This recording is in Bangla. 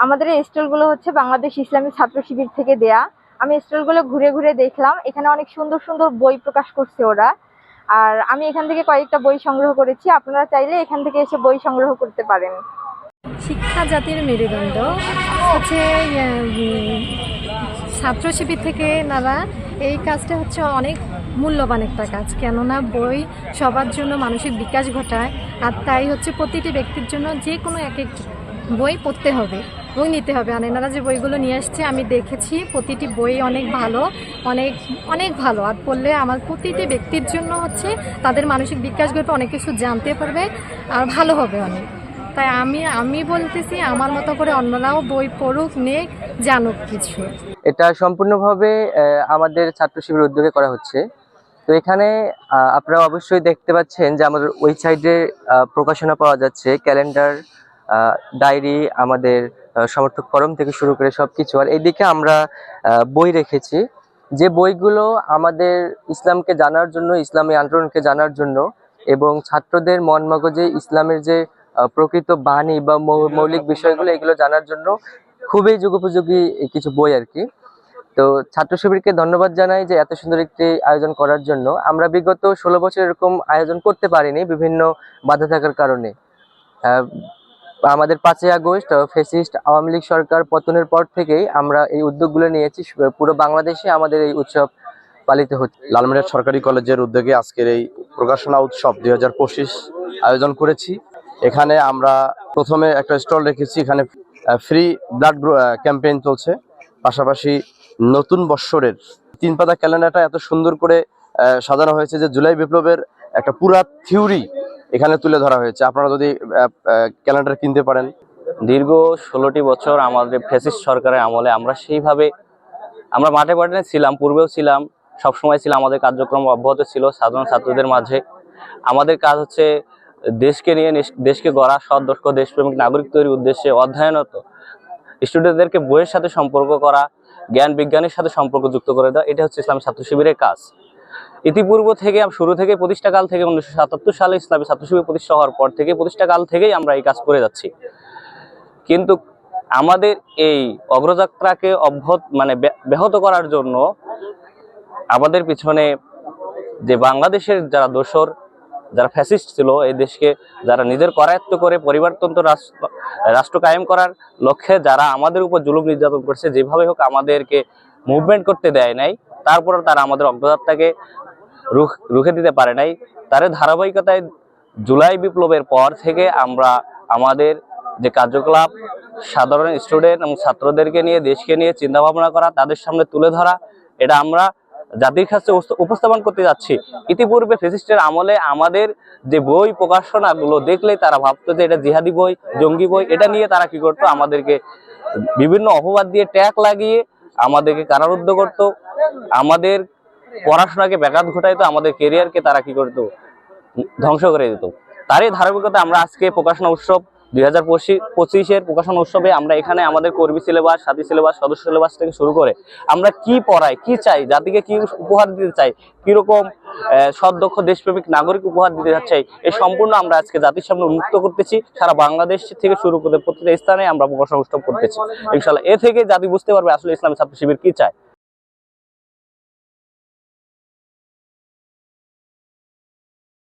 আমাদের এই স্টলগুলো হচ্ছে বাংলাদেশ ইসলামী ছাত্র শিবির থেকে দেয়া। আমি স্টলগুলো ঘুরে ঘুরে দেখলাম, এখানে অনেক সুন্দর সুন্দর বই প্রকাশ করছে ওরা। আর আমি এখান থেকে কয়েকটা বই সংগ্রহ করেছি, আপনারা চাইলে এখান থেকে এসে বই সংগ্রহ করতে পারেন। শিক্ষা জাতির মেরুদণ্ড হচ্ছে ছাত্র শিবির থেকে নারা এই কাজটা হচ্ছে অনেক মূল্যবান একটা কাজ, কেননা বই সবার জন্য মানসিক বিকাশ ঘটায়। আর তাই হচ্ছে প্রতিটি ব্যক্তির জন্য যে কোনো এক এক বই পড়তে হবে এবং নিতে হবে। আর এনারা যে বইগুলো নিয়ে আসছে আমি দেখেছি, প্রতিটি বই অনেক ভালো, অনেক অনেক ভালো। আর পড়লে আমার প্রতিটি ব্যক্তির জন্য হচ্ছে তাদের মানসিক বিকাশ ঘটবে, অনেক কিছু জানতে পারবে আর ভালো হবে অনেক। তাই আমি বলতেছি আমার মতো করে অন্যরাও বই পড়ুক, নেক, জানুক কিছু। এটা সম্পূর্ণভাবে আমাদের ছাত্র শিবির উদ্যোগে করা হচ্ছে। তো এখানে আপনারা অবশ্যই দেখতে পাচ্ছেন যে আমাদের ওয়েবসাইটে প্রকাশনা পাওয়া যাচ্ছে, ক্যালেন্ডার, ডায়েরি, আমাদের সমর্থক ফরম থেকে শুরু করে সবকিছু। আর এইদিকে আমরা বই রেখেছি, যে বইগুলো আমাদের ইসলামকে জানার জন্য, ইসলামী আন্দোলনকে জানার জন্য এবং ছাত্রদের মন মগজে ইসলামের যে প্রকৃত বাণী বা মৌলিক বিষয়গুলো এগুলো জানার জন্য খুবই যুগোপযোগী কিছু বই আর কি। তো ছাত্র শিবিরকে ধন্যবাদ জানাই যে এত সুন্দর একটি আয়োজন করার জন্য। আমরা বিগত 16 বছর এরকম আয়োজন করতে পারিনি বিভিন্ন বাধা থাকার কারণে। আমাদের 5ই আগস্ট ফ্যাসিস্ট আওয়ামী লীগ সরকার পতনের পর থেকেই আমরা এই উদ্যোগগুলো নিয়েছি। পুরো বাংলাদেশে আমাদের এই উৎসব পালিত হচ্ছে। লালমিনহাট সরকারি কলেজের উদ্যোগে আজকের এই প্রকাশনা উৎসব 2025 আয়োজন করেছি। এখানে আমরা প্রথমে একটা স্টল রেখেছি, এখানে ফ্রি ব্লাড ক্যাম্পেইন চলছে। পাশাপাশি নতুন বৎসরের 3 পাতা ক্যালেন্ডারটা এত সুন্দর করে সাজানো হয়েছে যে জুলাই বিপ্লবের একটা পুরা থিওরি এখানে তুলে ধরা হয়েছে। আপনারা যদি ক্যালেন্ডার কিনতে পারেন। দীর্ঘ 16টি বছর আমাদের ফ্যাসিস্ট সরকারের আমলে আমরা সেইভাবে আমরা মাঠে মাঠে ছিলাম, পূর্বেও ছিলাম, সবসময় ছিলাম। আমাদের কার্যক্রম অব্যাহত ছিল সাধারণ ছাত্রদের মাঝে। আমাদের কাজ হচ্ছে দেশকে নিয়ে, দেশকে গড়া, সৎ দক্ষ দেশপ্রেমিক নাগরিক তৈরির উদ্দেশ্যে অধ্যয়নরত স্টুডেন্টদেরকে বইয়ের সাথে সম্পর্ক করা, জ্ঞান বিজ্ঞানের সাথে সম্পর্ক যুক্ত করে দেওয়া। এটা হচ্ছে ইসলামী ছাত্র শিবিরের কাজ। ইতিপূর্ব থেকে শুরু থেকে প্রতিষ্ঠাকাল থেকে 1977 সালে ইসলামী ছাত্র শিবির প্রতিষ্ঠা হওয়ার পর থেকে প্রতিষ্ঠাকাল থেকেই আমরা এই কাজ করে যাচ্ছি। কিন্তু আমাদের এই অগ্রযাত্রাকে ব্যাহত করার জন্য আমাদের পিছনে যে বাংলাদেশের যারা দোসর, যারা ফ্যাসিস্ট ছিল, এই দেশকে যারা নিজের করায়ত্ত করে পরিবারতন্ত্র রাষ্ট্র কায়েম করার লক্ষ্যে যারা আমাদের উপর জুলুম নির্যাতন করছে, যেভাবে হোক আমাদেরকে মুভমেন্ট করতে দেয় নাই, তারপরে তারা আমাদের অগ্রযাত্রাকে রুখে দিতে পারে নাই। তার ধারাবাহিকতায় জুলাই বিপ্লবের পর থেকে আমরা আমাদের যে কার্যকলাপ, সাধারণ স্টুডেন্ট এবং ছাত্রদেরকে নিয়ে, দেশকে নিয়ে চিন্তা ভাবনা করা, তাদের সামনে তুলে ধরা, এটা আমরা জাতির কাছে উপস্থাপন করতে যাচ্ছি। ইতিপূর্বে ফ্যাসিস্টের আমলে আমাদের যে বই প্রকাশনাগুলো দেখলেই তারা ভাবতো যে এটা জিহাদি বই, জঙ্গি বই। এটা নিয়ে তারা কি করতো, আমাদেরকে বিভিন্ন অপবাদ দিয়ে ট্যাগ লাগিয়ে আমাদেরকে কারারুদ্ধ করতো, আমাদের পড়াশোনাকে ব্যাঘাত ঘটাইতো, আমাদের কেরিয়ারকে তারা কি করতো, ধ্বংস করে দিত। তারই ধারাবাহিকতা আমরা আজকে প্রকাশনা উৎসব 2025-এর প্রকাশনা উৎসবে আমরা এখানে আমাদের কর্মী সিলেবাস, সাথী সিলেবাস, সদস্য সিলেবাস থেকে শুরু করে আমরা কি পড়াই, কি চাই, জাতিকে কি উপহার দিতে চাই, কিরকম সদক্ষ দেশপ্রেমিক নাগরিক উপহার দিতে চাই, এই সম্পূর্ণ আমরা আজকে জাতির সামনে উন্মুক্ত করতেছি। সারা বাংলাদেশ থেকে শুরু করে প্রতিটা স্থানে আমরা প্রকাশনা উৎসব করতেছি। ইনশাআল্লাহ এ থেকে জাতি বুঝতে পারবে আসলে ইসলামী ছাত্র শিবির কি চায়।